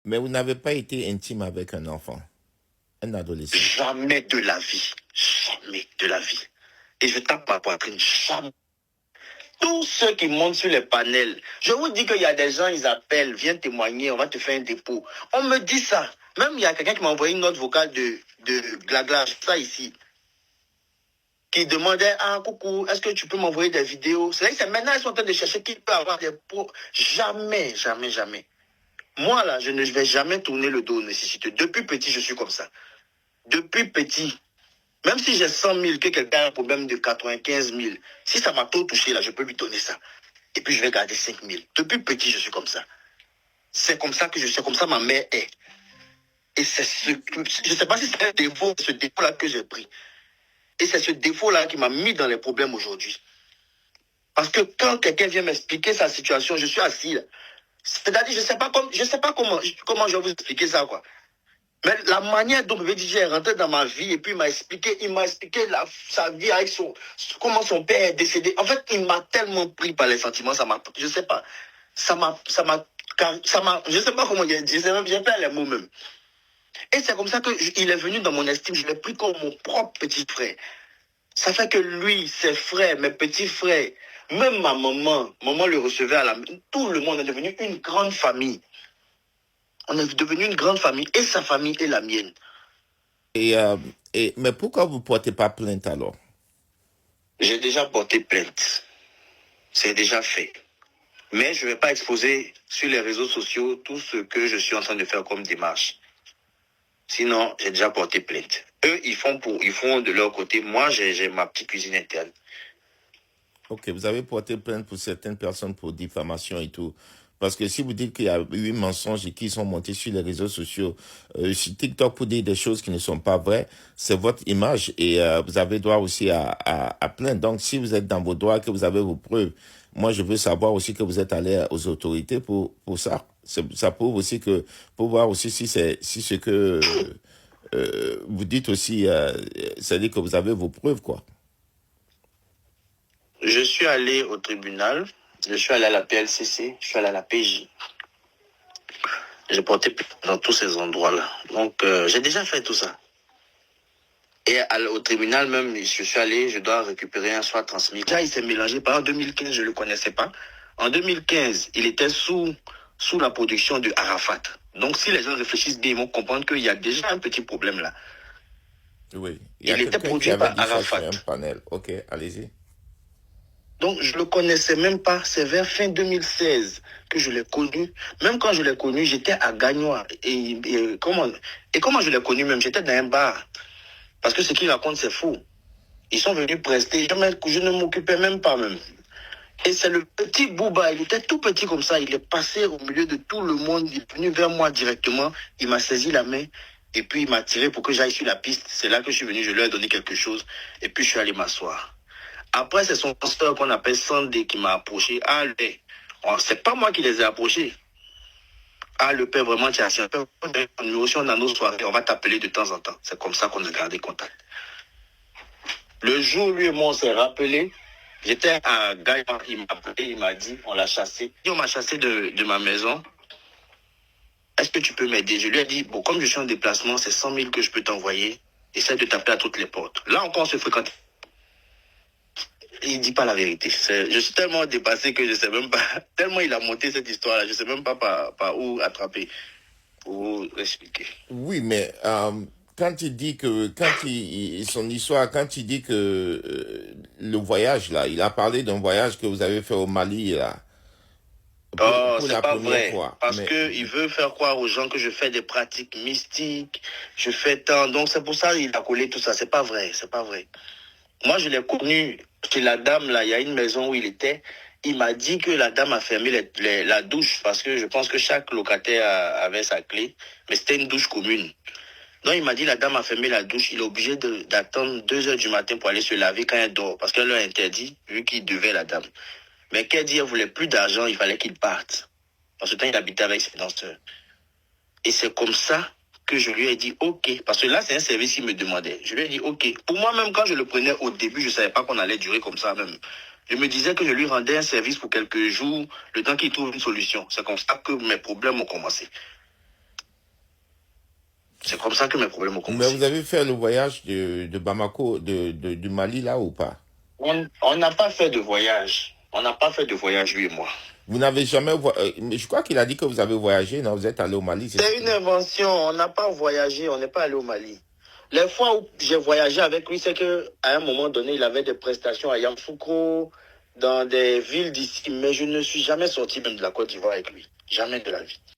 Mais vous n'avez pas été intime avec un enfant, un adolescent. Jamais de la vie. Jamais de la vie. Et je tape ma poitrine. Jamais. Tous ceux qui montent sur les panels, je vous dis qu'il y a des gens, ils appellent, viennent témoigner, on va te faire un dépôt. On me dit ça. Même il y a quelqu'un qui m'a envoyé une note vocale de Glagla, ça ici, qui demandait, ah coucou, est-ce que tu peux m'envoyer des vidéos? C'est maintenant ils sont en train de chercher qui peut avoir des pots. Jamais, jamais, jamais. Moi là, je ne vais jamais tourner le dos aux nécessiteux. Depuis petit, je suis comme ça. Depuis petit. Même si j'ai 100 000, que quelqu'un a un problème de 95 000, si ça m'a trop touché, là, je peux lui donner ça. Et puis je vais garder 5 000. Depuis petit, je suis comme ça. C'est comme ça que je suis, c'est comme ça ma mère est. Et c'est je ne sais pas si c'est un défaut, ce défaut-là que j'ai pris. Et c'est ce défaut-là qui m'a mis dans les problèmes aujourd'hui. Parce que quand quelqu'un vient m'expliquer sa situation, je suis assis là. C'est-à-dire, je ne sais pas comment je vais vous expliquer ça, quoi. Mais la manière dont Bébé DJ est rentré dans ma vie et puis il m'a expliqué sa vie avec comment son père est décédé. En fait, il m'a tellement pris par les sentiments, je sais pas, je sais pas comment dire, j'ai pas les mots même. Et c'est comme ça qu'il est venu dans mon estime, je l'ai pris comme mon propre petit frère. Ça fait que lui, ses frères, mes petits frères, même ma maman le recevait tout le monde est devenu une grande famille. On est devenu une grande famille et sa famille est la mienne. Mais pourquoi vous ne portez pas plainte alors? J'ai déjà porté plainte. C'est déjà fait. Mais je ne vais pas exposer sur les réseaux sociaux tout ce que je suis en train de faire comme démarche. Sinon, j'ai déjà porté plainte. Eux, ils font de leur côté. Moi, j'ai ma petite cuisine interne. Ok, vous avez porté plainte pour certaines personnes pour diffamation et tout. Parce que si vous dites qu'il y a eu mensonges et qu'ils sont montés sur les réseaux sociaux, sur TikTok pour dire des choses qui ne sont pas vraies, c'est votre image et vous avez droit aussi à plaindre. Donc, si vous êtes dans vos droits, que vous avez vos preuves, moi, je veux savoir aussi que vous êtes allé aux autorités pour ça. Ça prouve aussi que, pour voir aussi si ce que vous dites aussi, c'est-à-dire que vous avez vos preuves, quoi. Je suis allé au tribunal, je suis allé à la PLCC, je suis allé à la PJ. J'ai porté plainte dans tous ces endroits-là. Donc, j'ai déjà fait tout ça. Et au tribunal même, je suis allé, je dois récupérer un soit transmis. Déjà, il s'est mélangé. En 2015, je ne le connaissais pas. En 2015, il était sous la production de Arafat. Donc, si les gens réfléchissent bien, ils vont comprendre qu'il y a déjà un petit problème là. Oui, Il était produit par Arafat. Un panel. Ok, allez-y. Donc, je ne le connaissais même pas. C'est vers fin 2016 que je l'ai connu. Même quand je l'ai connu, j'étais à Gagnois. Et comment je l'ai connu même? J'étais dans un bar. Parce que ce qu'il raconte, c'est faux. Ils sont venus prester. Je ne m'occupais même pas même. Et c'est le petit Bouba. Il était tout petit comme ça. Il est passé au milieu de tout le monde. Il est venu vers moi directement. Il m'a saisi la main. Et puis, il m'a tiré pour que j'aille sur la piste. C'est là que je suis venu. Je lui ai donné quelque chose. Et puis, je suis allé m'asseoir. Après, c'est son pasteur qu'on appelle Sandé qui m'a approché. Ah, c'est pas moi qui les ai approchés. Ah, le père, vraiment, tu as un père. Nous aussi, on a nos soirées. On va t'appeler de temps en temps. C'est comme ça qu'on a gardé contact. Le jour où lui et moi, on s'est rappelé, j'étais à Gaïa, il m'a appelé, il m'a dit, on l'a chassé. On m'a chassé de ma maison. Est-ce que tu peux m'aider? Je lui ai dit, bon, comme je suis en déplacement, c'est 100 000 que je peux t'envoyer. Essaie de taper à toutes les portes. Là encore, on se fréquente. Il ne dit pas la vérité. Je suis tellement dépassé que je ne sais même pas, tellement il a monté cette histoire-là, je ne sais même pas par où attraper pour vous expliquer. Oui, mais quand il dit que, son histoire, quand il dit que le voyage, là, il a parlé d'un voyage que vous avez fait au Mali, là. Pour c'est pas vrai. Fois. Parce qu'il veut faire croire aux gens que je fais des pratiques mystiques, je fais tant. Donc c'est pour ça qu'il a collé tout ça. C'est pas vrai, c'est pas vrai. Moi, je l'ai connu chez la dame, là, il y a une maison où il était. Il m'a dit que la dame a fermé la douche parce que je pense que chaque locataire avait sa clé, mais c'était une douche commune. Donc, il m'a dit la dame a fermé la douche. Il est obligé d'attendre 2 heures du matin pour aller se laver quand elle dort parce qu'elle l'a interdit, vu qu'il devait la dame. Mais qu'elle dit, elle voulait plus d'argent, il fallait qu'il parte. En ce temps, il habitait avec ses danseurs. Et c'est comme ça que je lui ai dit OK. Parce que là, c'est un service qu'il me demandait. Je lui ai dit OK. Pour moi, même quand je le prenais au début, je ne savais pas qu'on allait durer comme ça même. Je me disais que je lui rendais un service pour quelques jours, le temps qu'il trouve une solution. C'est comme ça que mes problèmes ont commencé. C'est comme ça que mes problèmes ont Mais commencé. vous avez fait le voyage de Bamako, du Mali là ou pas? On n'a pas fait de voyage. On n'a pas fait de voyage, lui et moi. Vous n'avez jamais... mais je crois qu'il a dit que vous avez voyagé, non? Vous êtes allé au Mali, C'est une invention. On n'a pas voyagé. On n'est pas allé au Mali. Les fois où j'ai voyagé avec lui, c'est qu'à un moment donné, il avait des prestations à Yamoussoukro, dans des villes d'ici. Mais je ne suis jamais sorti même de la Côte d'Ivoire avec lui. Jamais de la vie.